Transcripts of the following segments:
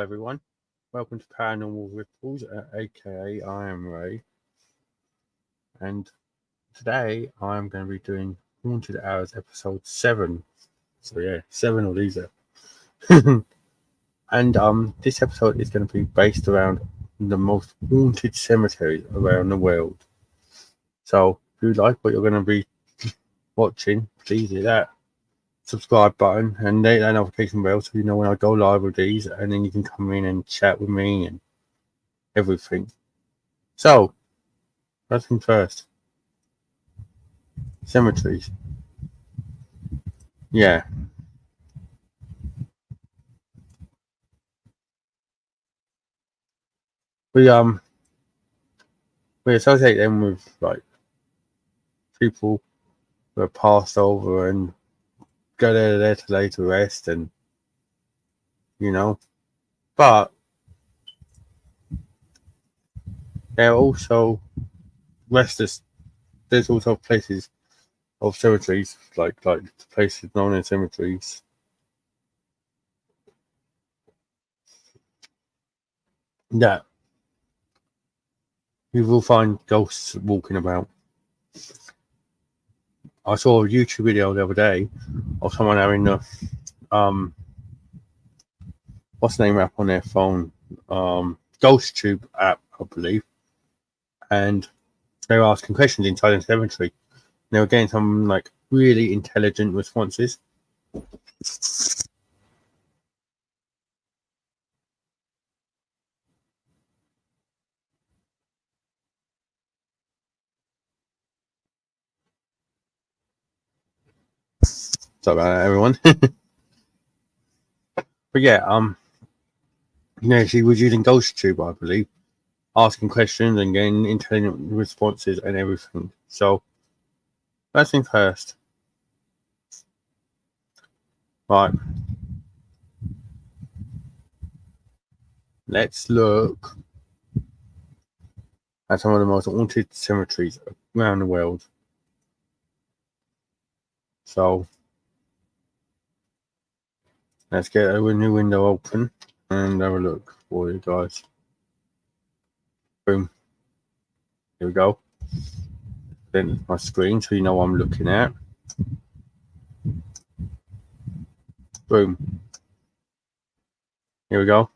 everyone, welcome to Paranormal Ripples, aka I am Ray, and today I am going to be doing Haunted Hours episode 7. So yeah, 7 of these are. And this episode is going to be based around the most haunted cemeteries around the world. So if you like what you're going to be watching, please hit that subscribe button and hit that notification bell so you know when I go live with these, and then you can come in and chat with me and everything. So first thing first, cemeteries. Yeah, we associate them with like people who are passed over and go there to lay to rest, and but there are also restless. There's also places of cemeteries like places known as cemeteries that you will find ghosts walking about. I saw a YouTube video the other day of someone having a what's the name app on their phone? Ghost Tube app, I believe. And they were asking questions inside the cemetery. They were getting some like really intelligent responses. Sorry about that, everyone. But yeah, she was using Ghost Tube, I believe, asking questions and getting intelligent responses and everything. So first thing first. Right. Let's look at some of the most haunted cemeteries around the world. So let's get a new window open and have a look for you guys. Boom. Here we go. Then my screen so you know what I'm looking at. Boom. Here we go.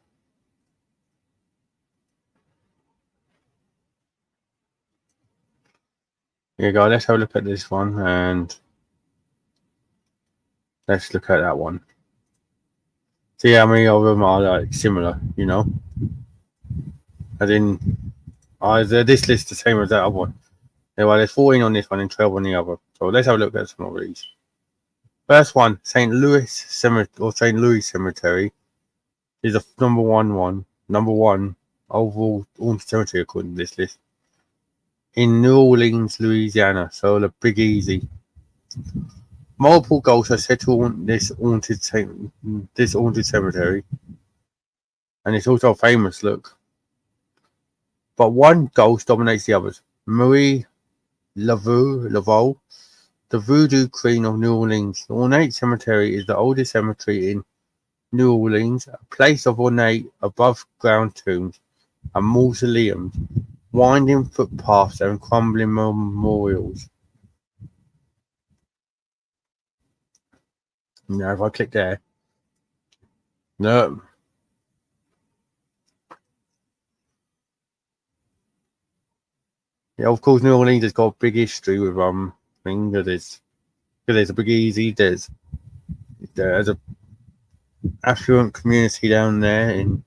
Here we go. Let's have a look at this one and let's look at that one. See how many of them are like similar, As in, this list the same as that other one. Well, there's 14 on this one and 12 on the other. So let's have a look at some of these. First one, St. Louis Cemetery is the number one overall haunted cemetery according to this list. In New Orleans, Louisiana, so the Big Easy. Multiple ghosts are said to haunt this haunted cemetery, and it's also famous. Look, but one ghost dominates the others. Marie Laveau, the Voodoo Queen of New Orleans. The ornate cemetery is the oldest cemetery in New Orleans, a place of ornate above-ground tombs and mausoleums, winding footpaths and crumbling memorials. Now, if I click there, no. Yeah, of course, New Orleans has got a big history with thing that is because there's a Big Easy. There's a affluent community down there in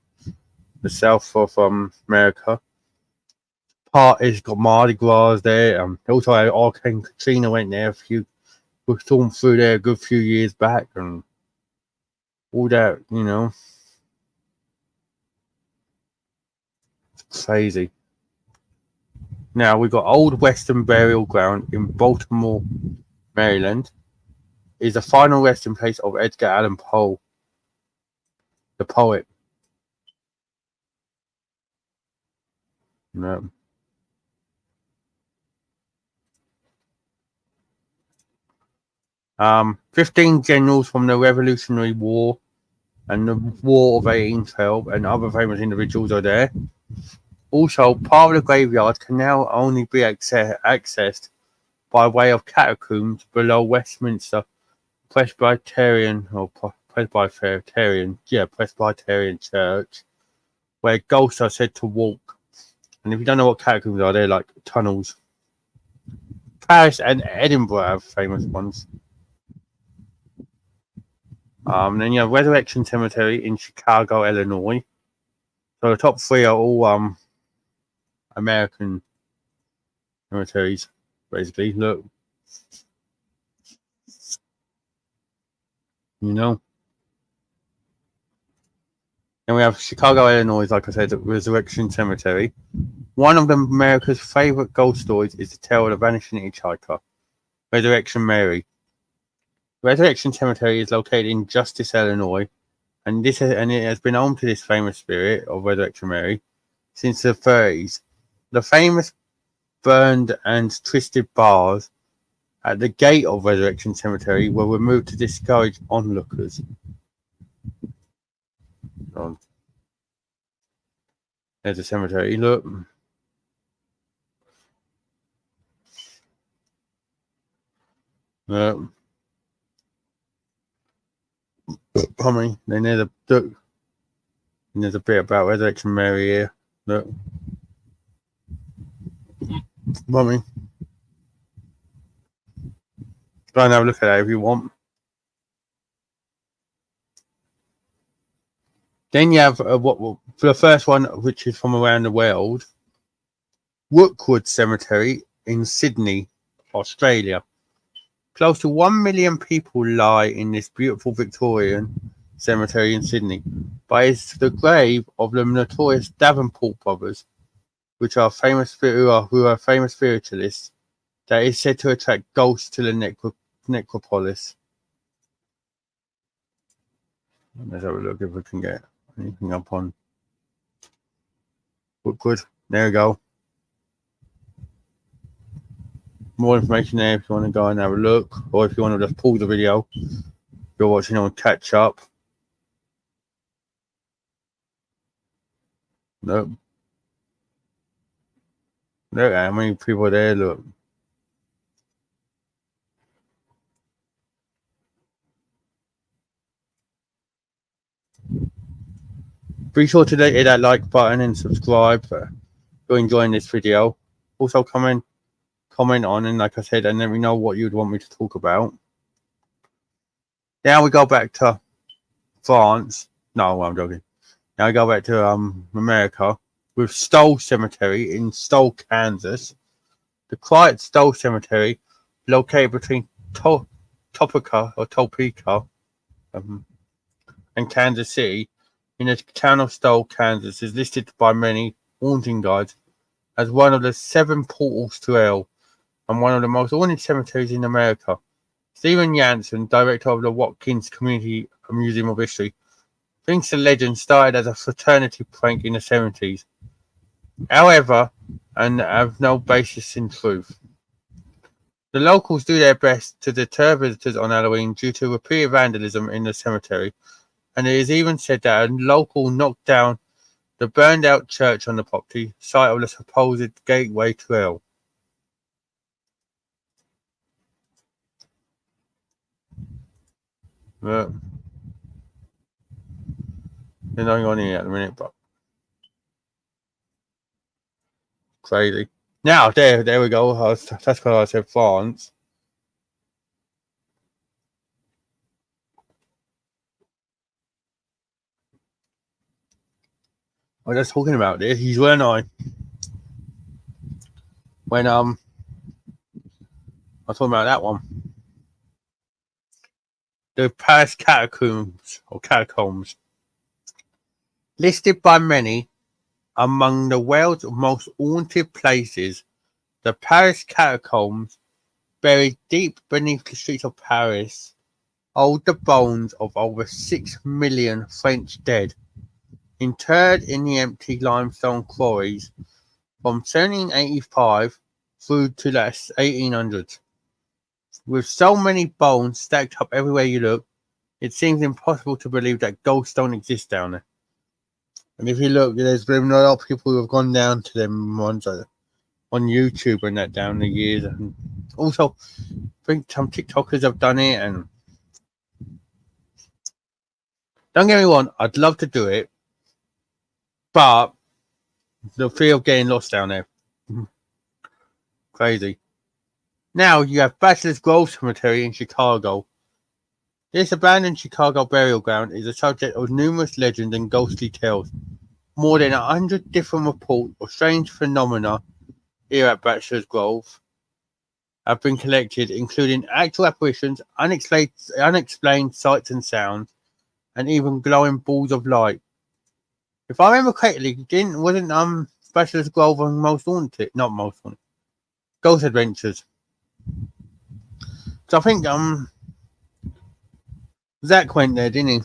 the south of America. Part is got Mardi Gras there. Also, Hurricane Katrina went there was stormed through there a good few years back, and all that, It's crazy. Now we've got Old Western Burial Ground in Baltimore, Maryland. Is the final resting place of Edgar Allan Poe, the poet. No. 15 generals from the Revolutionary War and the War of 1812 and other famous individuals are there. Also, part of the graveyard can now only be accessed by way of catacombs below Westminster Presbyterian Presbyterian Church, where ghosts are said to walk. And if you don't know what catacombs are, they're like tunnels. Paris and Edinburgh have famous ones. Then you have Resurrection Cemetery in Chicago, Illinois. So the top three are all American cemeteries, basically. Look, you know. And we have Chicago, Illinois, like I said, the Resurrection Cemetery. One of America's favorite ghost stories is the tale of the vanishing hitchhiker, Resurrection Mary. Resurrection Cemetery is located in Justice, Illinois, and it has been home to this famous spirit of Resurrection Mary since the 30s. The famous burned and twisted bars at the gate of Resurrection Cemetery were removed to discourage onlookers. There's a cemetery. Look. Look. Then there's a bit about Resurrection Mary here. Look. Mummy. Go and have a look at that if you want. Then you have for the first one, which is from around the world, Rookwood Cemetery in Sydney, Australia. Close to 1 million people lie in this beautiful Victorian cemetery in Sydney, but it's the grave of the notorious Davenport brothers, which are famous who are famous spiritualists, that is said to attract ghosts to the necropolis. Let's have a look if we can get anything up on Rookwood. There we go. More information there if you want to go and have a look, or if you want to just pause the video if you're watching on catch up. Look. Look at how many people there, look. Be sure to hit that like button and subscribe if you're enjoying this video. Also comment on, and like I said, and let me know what you'd want me to talk about. Now we go back to France. No, I'm joking. Now we go back to America with Stoll Cemetery in Stoll, Kansas. The quiet Stoll Cemetery, located between Topeka and Kansas City, in the town of Stoll, Kansas, is listed by many haunting guides as one of the 7 portals to hell and one of the most haunted cemeteries in America. Stephen Jansen, director of the Watkins Community Museum of History, thinks the legend started as a fraternity prank in the 70s. However, and have no basis in truth. The locals do their best to deter visitors on Halloween due to repeated vandalism in the cemetery, and it is even said that a local knocked down the burned out church on the property, site of the supposed gateway to hell. There's nothing on here at the minute, but crazy. Now, there we go. That's what I said, France. I was just talking about this. When I was talking about that one. The Paris catacombs. Listed by many among the world's most haunted places, the Paris catacombs, buried deep beneath the streets of Paris, hold the bones of over 6 million French dead, interred in the empty limestone quarries from 1785 through to the 1800s. With so many bones stacked up everywhere you look, It seems impossible to believe that ghosts don't exist down there. And if you look, there's been a lot of people who have gone down to them ones on YouTube and that down the years. And also, I think some TikTokers have done it. And don't get me wrong, I'd love to do it, but the fear of getting lost down there, crazy. Now you have Bachelor's Grove Cemetery in Chicago. This abandoned Chicago burial ground is the subject of numerous legends and ghostly tales. More than 100 different reports of strange phenomena here at Bachelor's Grove have been collected, including actual apparitions, unexplained sights and sounds, and even glowing balls of light. If I remember correctly, wasn't Bachelor's Grove on Most Haunted? Not Most Haunted. Ghost Adventures. So I think Zach went there, didn't he?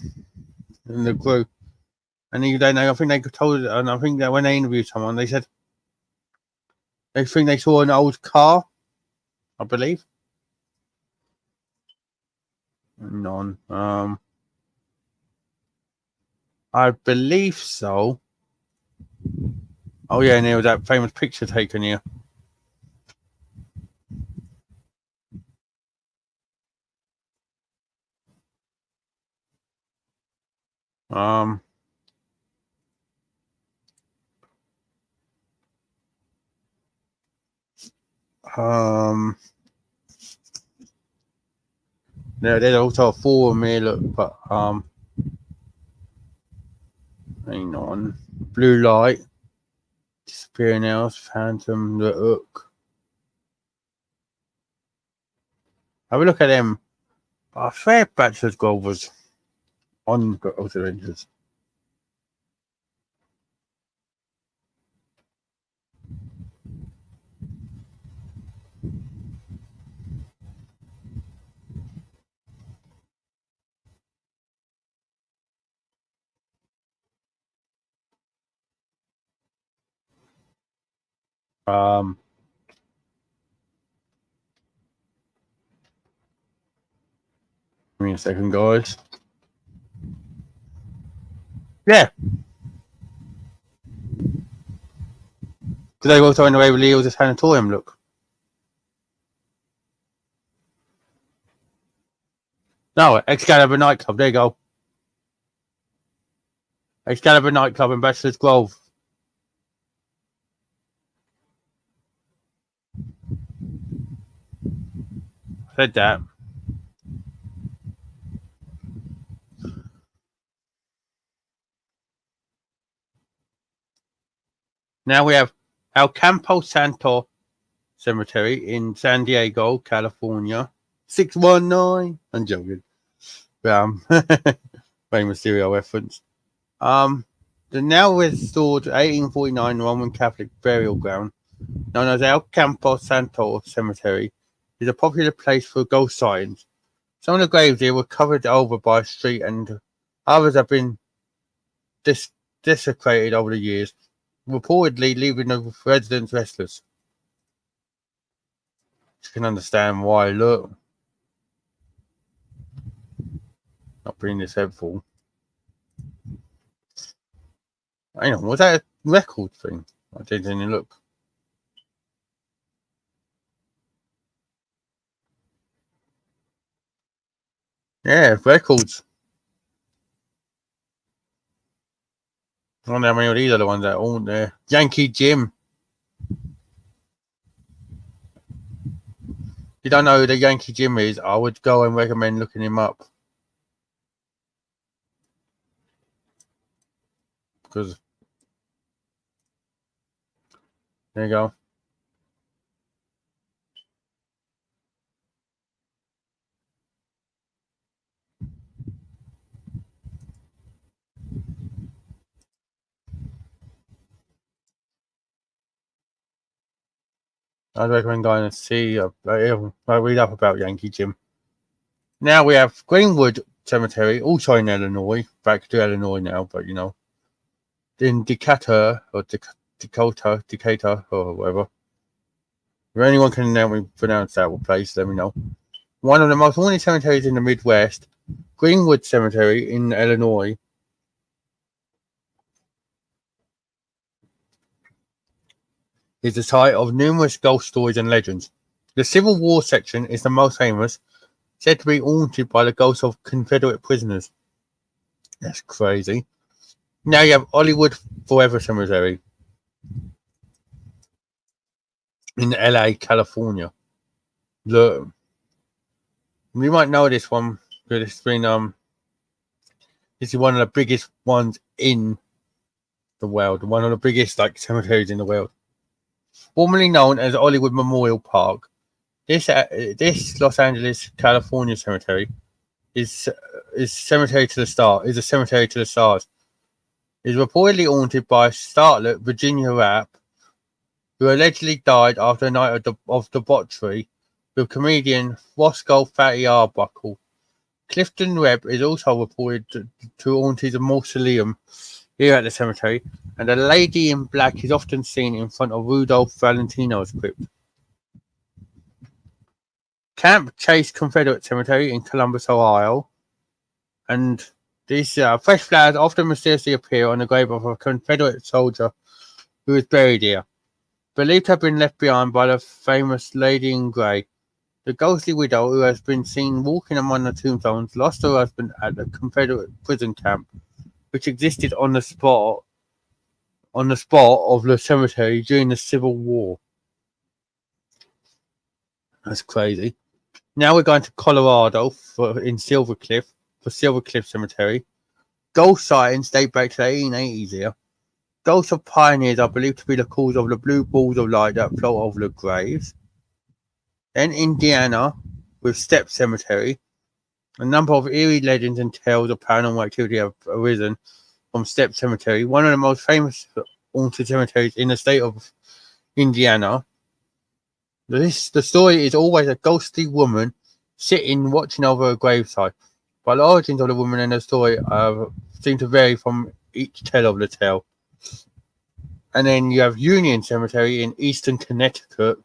In the crew. And I think they told, and I think that when they interviewed someone, they said they think they saw an old car, I believe. None. I believe so. Oh yeah, and there was that famous picture taken here. Um. There's also a forum here, look, but hang on. Blue light, disappearing house, phantom, the hook. Have a look at them. I swear Bachelor's Grove was on Ghost Adventures. Give me a second, guys. Yeah. Today also in the Waverly Hills, a sanatorium, look. No, Excalibur nightclub, there you go. Excalibur nightclub in Bachelor's Grove. Said that. Now we have El Campo Santo Cemetery in San Diego, California. 619. I'm joking. Famous serial reference. The now restored 1849 Roman Catholic burial ground, known as El Campo Santo Cemetery, is a popular place for ghost sightings. Some of the graves here were covered over by a street, and others have been desecrated over the years, reportedly leaving the residents restless. You can understand why. Look, not being this helpful. Hang on, was that a record thing? I didn't even look. Yeah, records. I don't know how many of these are the ones that aren't there. Yankee Jim. If you don't know who the Yankee Jim is, I would go and recommend looking him up. Because there you go. I'd recommend going and see. I read up about Yankee Jim. Now we have Greenwood Cemetery, also in Illinois. Back to Illinois now, but you know, in Decatur or Decatur or whatever. If anyone can pronounce that place, let me know. One of the most haunted cemeteries in the Midwest. Greenwood Cemetery in Illinois is the site of numerous ghost stories and legends. The Civil War section is the most famous, said to be haunted by the ghosts of Confederate prisoners. That's crazy. Now you have Hollywood Forever Cemetery in LA, California. Look, you might know this one because it's been this is one of the biggest ones in the world, one of the biggest cemeteries in the world. Formerly known as Hollywood Memorial Park, this Los Angeles, California cemetery is a cemetery to the stars. It is reportedly haunted by starlet Virginia Rapp, who allegedly died after a night of debauchery with comedian Roscoe Fatty Arbuckle. Clifton Webb is also reported to haunt his mausoleum here at the cemetery, and a lady in black is often seen in front of Rudolph Valentino's crypt. Camp Chase Confederate Cemetery in Columbus, Ohio, and these fresh flowers often mysteriously appear on the grave of a Confederate soldier who is buried here, believed to have been left behind by the famous Lady in Grey. The ghostly widow, who has been seen walking among the tombstones, lost her husband at the Confederate prison camp, which existed on the spot of the cemetery during the Civil War. That's crazy. Now we're going to Colorado in Silver Cliff Cemetery. Ghost sightings date back to the 1880s here. Ghosts of pioneers are believed to be the cause of the blue balls of light that float over the graves. Then Indiana with Step Cemetery. A number of eerie legends and tales of paranormal activity have arisen from Step Cemetery, one of the most famous haunted cemeteries in the state of Indiana. The story is always a ghostly woman sitting watching over a gravesite, but the origins of the woman and the story seem to vary from each tale of the tale. And then you have Union Cemetery in Eastern Connecticut,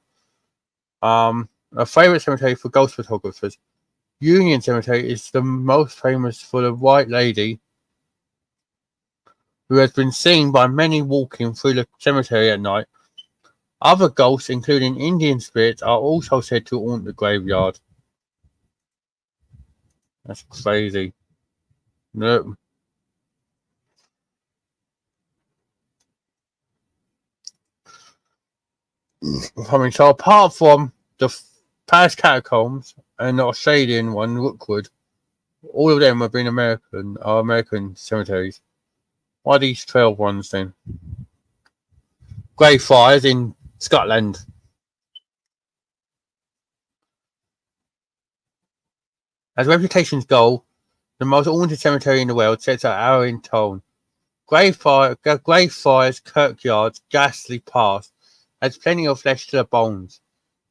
a favorite cemetery for ghost photographers. Union Cemetery is the most famous for the White Lady, who has been seen by many walking through the cemetery at night. Other ghosts, including Indian spirits, are also said to haunt the graveyard. That's crazy. No. So apart from the Paris Catacombs and the Australian one, Rookwood, all of them have been American cemeteries. Why are these 12 ones then? Greyfriars in Scotland. As reputations go, the most haunted cemetery in the world sits at our in tone. Greyfriars Kirkyard's ghastly past has plenty of flesh to the bones.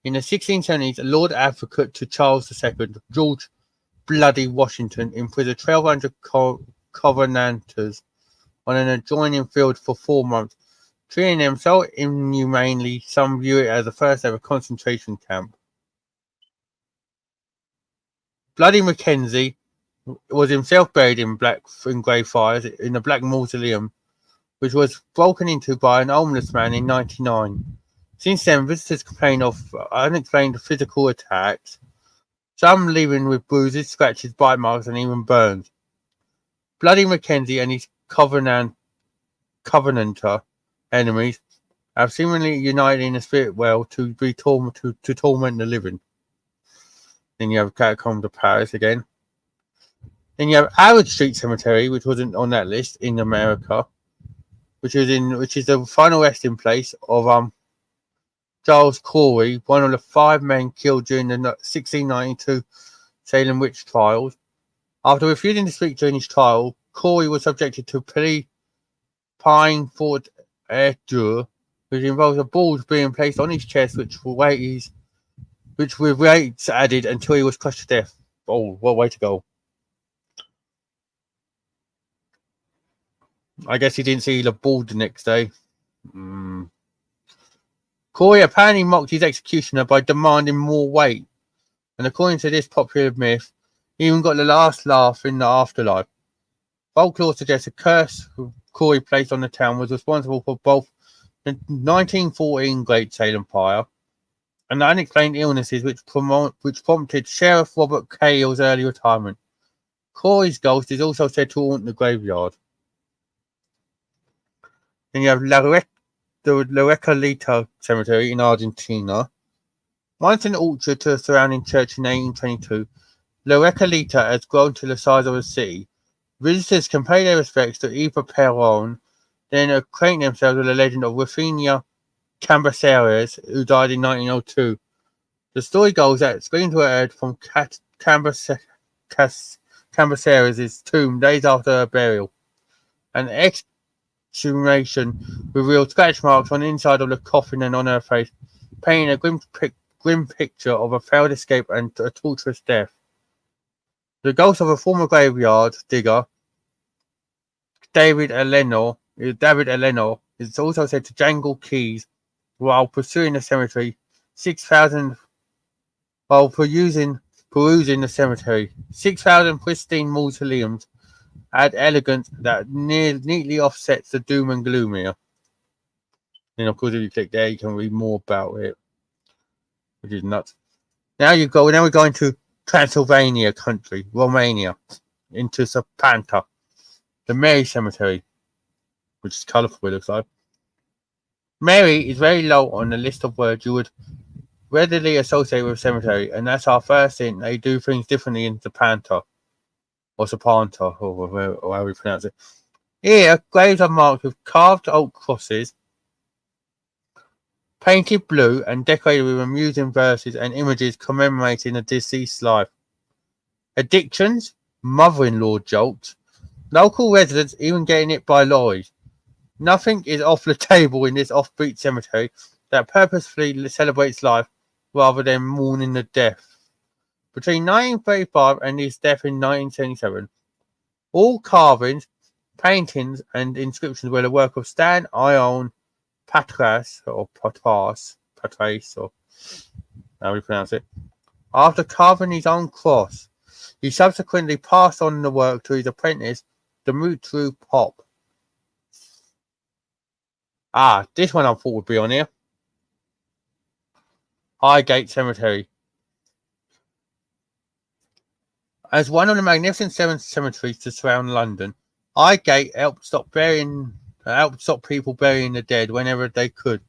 In the 1670s, a Lord Advocate to Charles II, George Bloody Washington, imprisoned 1,200 Covenanters on an adjoining field for 4 months, treating them so inhumanely some view it as the first ever concentration camp. Bloody Mackenzie was himself buried in Greyfriars in the Black Mausoleum, which was broken into by an homeless man in 1999. Since then, visitors complain of unexplained physical attacks, some leaving with bruises, scratches, bite marks, and even burns. Bloody Mackenzie and his Covenanter enemies have seemingly united in the spirit world to torment the living. Then you have Catacombs of Paris again. Then you have Howard Street Cemetery, which wasn't on that list in America, which is the final resting place of Charles Corey, one of the 5 men killed during the 1692 Salem witch trials. After refusing to speak during his trial, Corey was subjected to pine fort torture, which involves a ball being placed on his chest, which with weights added until he was crushed to death. Oh, what a way to go. I guess he didn't see the ball the next day. Corey apparently mocked his executioner by demanding more weight, and according to this popular myth, even got the last laugh in the afterlife. Folklore suggests a curse Corey placed on the town was responsible for both the 1914 Great Salem Fire and the unexplained illnesses which prompted Sheriff Robert Cale's early retirement. Corey's ghost is also said to haunt the graveyard. Then you have the Recoleta Cemetery in Argentina. Once an orchard to a surrounding church in 1822, La Recoleta has grown to the size of a city. Visitors can pay their respects to Eva Perón, then acquaint themselves with the legend of Rufina Cambaceres, who died in 1902. The story goes that screams were heard from Cambaceres' tomb days after her burial. An exhumation revealed scratch marks on the inside of the coffin and on her face, painting a grim picture of a failed escape and a torturous death. The ghost of a former graveyard digger, David Eleanor, is also said to jangle keys while pursuing the cemetery. 6,000 while perusing the cemetery. 6,000 pristine mausoleums add elegance that neatly offsets the doom and gloom here. And of course, if you click there, you can read more about it, which is nuts. Now we're going to Transylvania country, Romania, into Sapanta, the Mary Cemetery, which is colourful, it looks like. Mary is very low on the list of words you would readily associate with a cemetery, and that's our first hint. They do things differently in Sapanta, or however we pronounce it. Here, graves are marked with carved oak crosses, painted blue and decorated with amusing verses and images commemorating the deceased's life. Addictions, mother-in-law jokes, local residents even getting hit by lorries. Nothing is off the table in this offbeat cemetery that purposefully celebrates life rather than mourning the death. Between 1935 and his death in 1977, all carvings, paintings, and inscriptions were the work of Stan Ion Patras, or how we pronounce it. After carving his own cross, he subsequently passed on the work to his apprentice, Dumitru Pop. This one I thought would be on here. Highgate Cemetery. As one of the magnificent 7 cemeteries to surround London, Highgate helped stop people burying the dead whenever they could.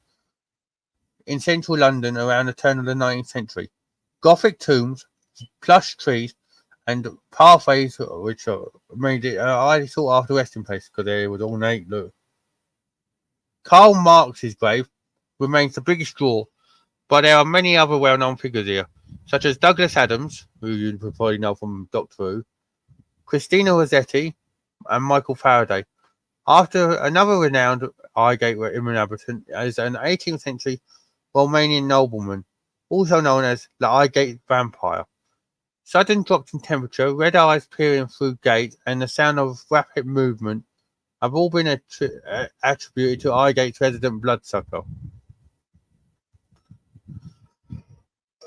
In central London around the turn of the 19th century, Gothic tombs, plush trees, and pathways which made it a highly sought after resting place because it was ornate. Look, Karl Marx's grave remains the biggest draw, but there are many other well-known figures here, such as Douglas Adams, who you probably know from Doctor Who, Christina Rossetti, and Michael Faraday. After another renowned Highgate inhabitant is an 18th century Romanian nobleman, also known as the Highgate Vampire. Sudden drops in temperature, red eyes peering through gates, and the sound of rapid movement have all been attributed to Highgate's resident bloodsucker.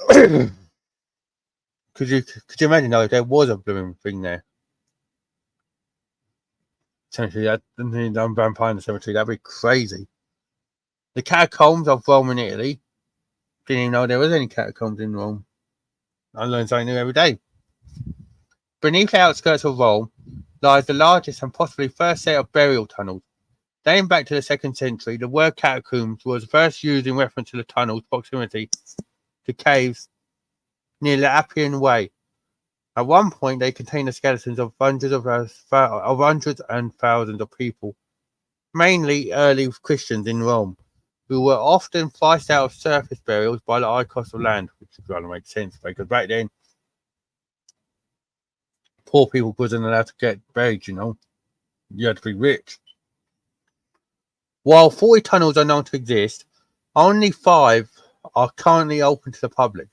Could you imagine though if there was a blooming thing there? Cemetery, that vampire in the cemetery, that'd be crazy. The catacombs of Rome in Italy. Didn't even know there was any catacombs in Rome. I learn something new every day. Beneath the outskirts of Rome lies the largest and possibly first set of burial tunnels. Dating back to the 2nd century, the word catacombs was first used in reference to the tunnel's proximity to caves near the Appian Way. At one point, they contained the skeletons of hundreds and thousands of people, mainly early Christians in Rome, who were often priced out of surface burials by the high cost of land, which kind of makes sense because back then, poor people wasn't allowed to get buried, you had to be rich. While 40 tunnels are known to exist, only 5 are currently open to the public.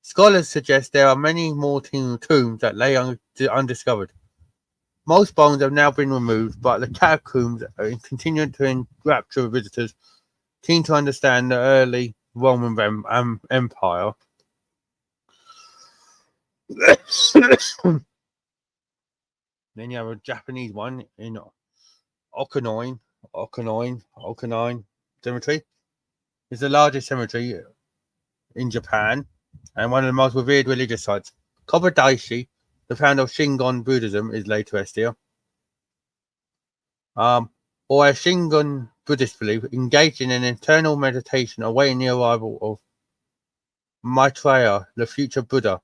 Scholars suggest there are many more tombs that lay undiscovered. Most bones have now been removed, but the catacombs are continuing to enrapture visitors keen to understand the early Roman Empire. Then you have a Japanese one in Okanine Cemetery. It's the largest cemetery in Japan and one of the most revered religious sites. Kobadaishi, the founder of Shingon Buddhism, is laid to rest here. Or a Shingon Buddhist belief, engaged in an internal meditation awaiting the arrival of Maitreya, the future Buddha.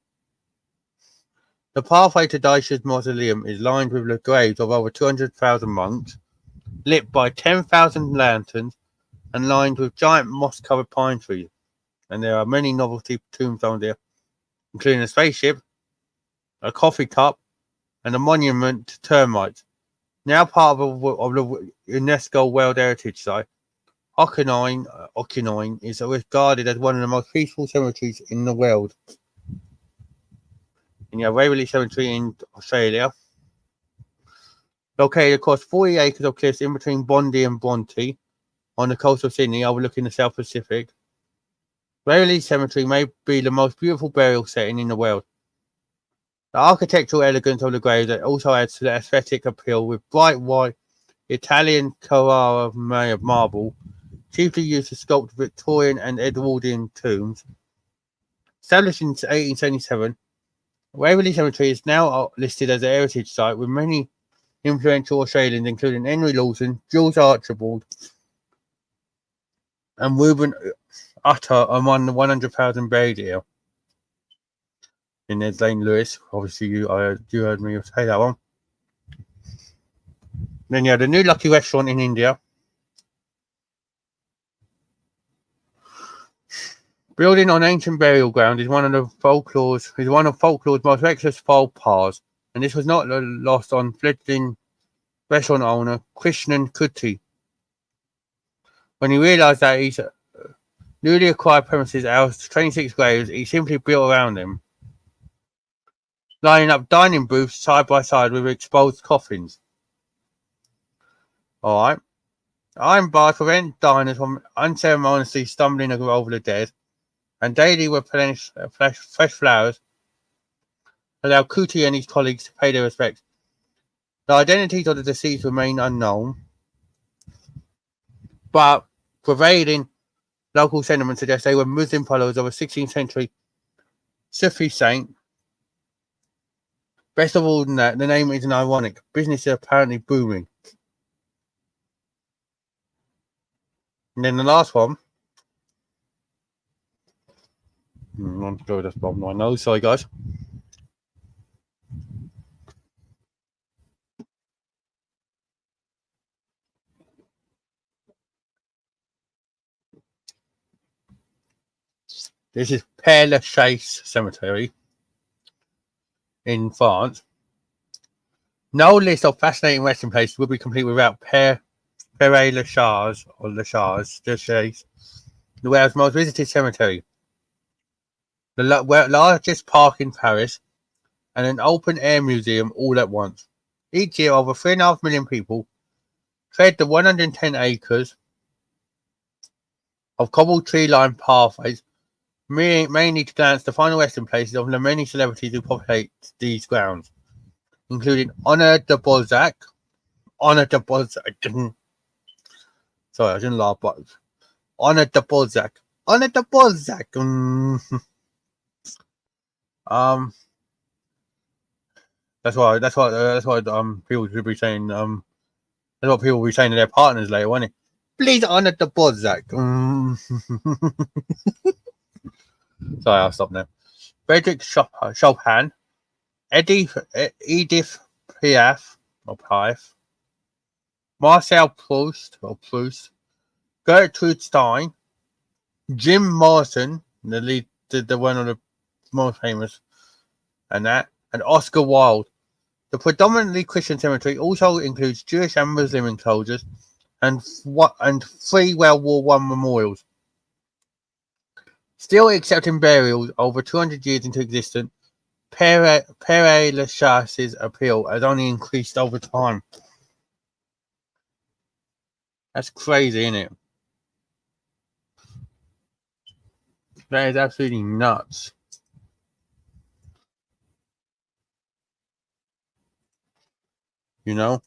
The pathway to Daishi's mausoleum is lined with the graves of over 200,000 monks, lit by 10,000 lanterns, and lined with giant moss-covered pine trees. And there are many novelty tombstones here, including a spaceship, a coffee cup, and a monument to termites. Now part of the UNESCO World Heritage Site, Okanine is regarded as one of the most peaceful cemeteries in the world. And you have Waverley Cemetery in Australia, located across 40 acres of cliffs in between Bondi and Bronte, on the coast of Sydney, overlooking the South Pacific. Waverley Cemetery may be the most beautiful burial setting in the world. The architectural elegance of the graves also adds to the aesthetic appeal, with bright white Italian Carrara marble, chiefly used to sculpt Victorian and Edwardian tombs. Established in 1877, Waverley Cemetery is now listed as a heritage site, with many influential Australians, including Henry Lawson, Jules Archibald, and Reuben Utter, among the 100,000 buried here. And there's Lane Lewis. Obviously, you heard me say that one. Then you have the New Lucky restaurant in India. Building on ancient burial ground is one of folklore's most reckless faux pas, and this was not lost on fledgling restaurant owner Krishnan Kutty. When he realised that his newly acquired premises housed 26 graves, he simply built around them, lining up dining booths side by side with exposed coffins. Alright. Iron bars prevent diners from unceremoniously stumbling over the dead, and daily replenish fresh flowers allow Kuti and his colleagues to pay their respects. The identities of the deceased remain unknown, but prevailing local sentiment suggests they were Muslim followers of a 16th century Sufi saint. Best of all than that, the name isn't ironic. Business is apparently booming. And then the last one. I'm going to go with this bottom my nose. Sorry, guys. This is Père Lachaise Cemetery in France. No list of fascinating resting places would be complete without Père Lachaise, the world's most visited cemetery, the largest park in Paris, and an open-air museum all at once. Each year, over 3.5 million people tread the 110 acres of cobbled tree-lined pathways, mainly to glance the final resting places of the many celebrities who populate these grounds, including Honor de Balzac. Sorry, I didn't laugh, but Honor de Balzac. That's why people should be saying that's what people will be saying to their partners later, won't it? Please honor the Balzac. Sorry, I'll stop now. Frederick Chopin, Edith Piaf, Marcel Proust, Gertrude Stein, Jim Morrison, the one of the most famous, and Oscar Wilde. The predominantly Christian cemetery also includes Jewish and Muslim enclosures and 3 World War I memorials. Still accepting burials over 200 years into existence, Père Lachaise's appeal has only increased over time. That's crazy, isn't it? That is absolutely nuts. You know?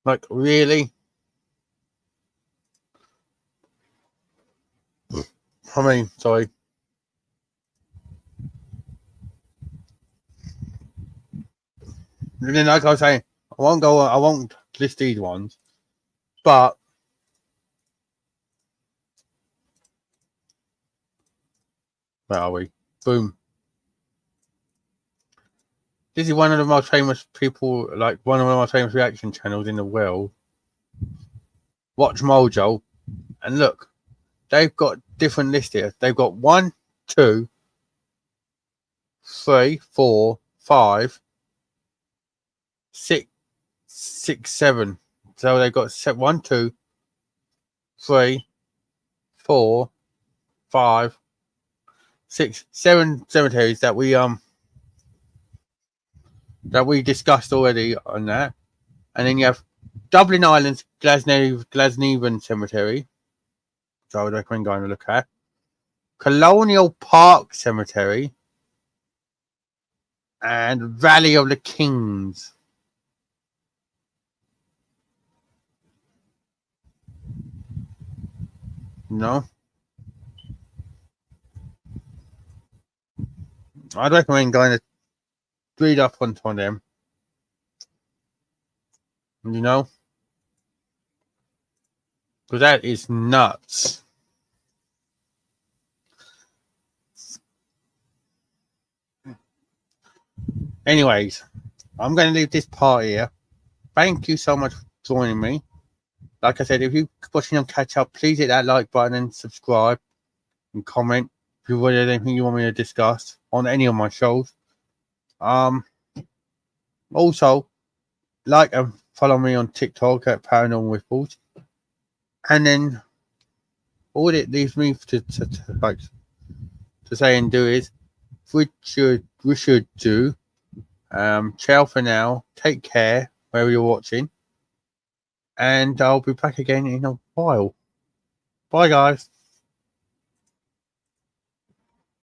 Like, really? I mean, sorry. And then, like I was saying, I won't list these ones, but where are we? Boom. This is one of the most famous people, like one of the most famous reaction channels in the world. Watch Mojo, and look, they've got different lists here. They've got 1, 2, 3, 4, 5, 6, 6, 7. So they've got 1, 2, 3, 4, 5, 6, 7 cemeteries that we discussed already on that. And then you have Dublin Island's Glasnevin Cemetery, which I would recommend going to look at. Colonial Park Cemetery, and Valley of the Kings. No, I'd recommend going to read up on them. You know, because that is nuts. Anyways, I'm going to leave this part here. Thank you so much for joining me. Like I said, if you're watching on catch up, please hit that like button and subscribe and comment if you've got anything you want me to discuss on any of my shows. Also, like and follow me on TikTok at Paranormal Ripples. And then all it leaves me to say and do is we should do. Ciao for now. Take care wherever you're watching. And I'll be back again in a while. Bye, guys.